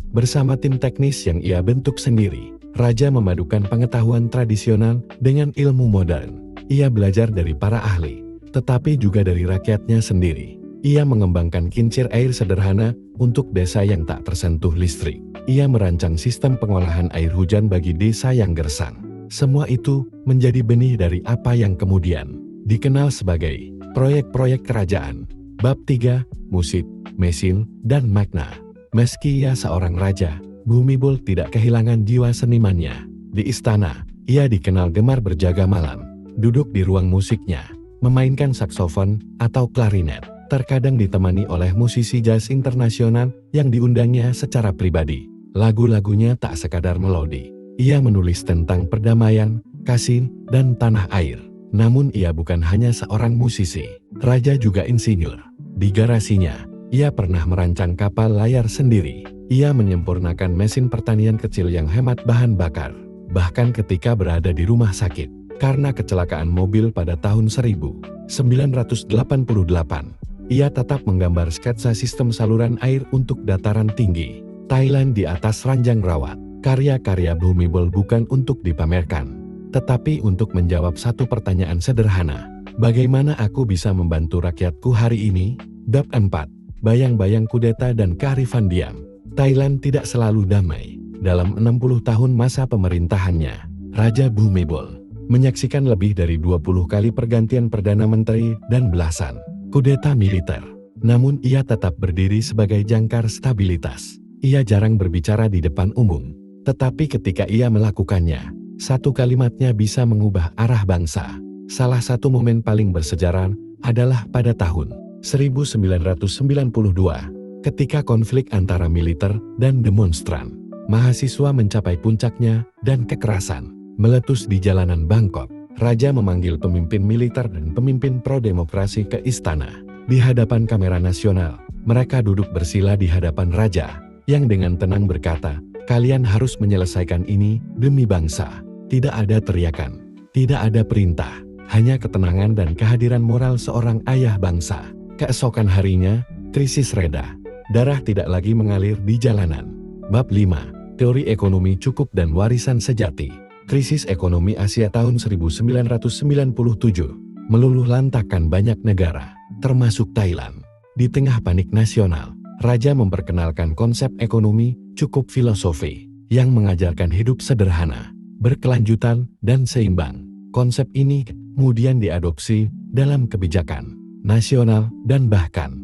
Bersama tim teknis yang ia bentuk sendiri, Raja memadukan pengetahuan tradisional dengan ilmu modern. Ia belajar dari para ahli, tetapi juga dari rakyatnya sendiri. Ia mengembangkan kincir air sederhana untuk desa yang tak tersentuh listrik. Ia merancang sistem pengolahan air hujan bagi desa yang gersang. Semua itu menjadi benih dari apa yang kemudian dikenal sebagai proyek-proyek kerajaan. Bab 3, Musik, Mesin, dan Makna. Meski ia seorang raja, Bhumibol tidak kehilangan jiwa senimannya. Di istana, ia dikenal gemar berjaga malam, duduk di ruang musiknya, memainkan saksofon atau klarinet, terkadang ditemani oleh musisi jazz internasional yang diundangnya secara pribadi. Lagu-lagunya tak sekadar melodi. Ia menulis tentang perdamaian, kasih, dan tanah air. Namun ia bukan hanya seorang musisi, raja juga insinyur. Di garasinya, ia pernah merancang kapal layar sendiri. Ia menyempurnakan mesin pertanian kecil yang hemat bahan bakar. Bahkan ketika berada di rumah sakit, karena kecelakaan mobil pada tahun 1988, ia tetap menggambar sketsa sistem saluran air untuk dataran tinggi Thailand di atas ranjang rawat. Karya-karya Bhumibol bukan untuk dipamerkan, tetapi untuk menjawab satu pertanyaan sederhana. Bagaimana aku bisa membantu rakyatku hari ini? Bab 4. Bayang-bayang kudeta dan kearifan diam. Thailand tidak selalu damai. Dalam 60 tahun masa pemerintahannya, Raja Bhumibol menyaksikan lebih dari 20 kali pergantian Perdana Menteri dan belasan kudeta militer. Namun ia tetap berdiri sebagai jangkar stabilitas. Ia jarang berbicara di depan umum, tetapi ketika ia melakukannya, satu kalimatnya bisa mengubah arah bangsa. Salah satu momen paling bersejarah adalah pada tahun 1992, ketika konflik antara militer dan demonstran, mahasiswa mencapai puncaknya dan kekerasan meletus di jalanan Bangkok. Raja memanggil pemimpin militer dan pemimpin pro-demokrasi ke istana. Di hadapan kamera nasional, mereka duduk bersila di hadapan raja, yang dengan tenang berkata, "Kalian harus menyelesaikan ini demi bangsa." Tidak ada teriakan, tidak ada perintah, hanya ketenangan dan kehadiran moral seorang ayah bangsa. Keesokan harinya, krisis reda. Darah tidak lagi mengalir di jalanan. Bab 5. Teori ekonomi cukup dan warisan sejati. Krisis ekonomi Asia tahun 1997 meluluh lantakkan banyak negara, termasuk Thailand. Di tengah panik nasional, Raja memperkenalkan konsep ekonomi cukup filosofi yang mengajarkan hidup sederhana, berkelanjutan, dan seimbang. Konsep ini kemudian diadopsi dalam kebijakan nasional dan bahkan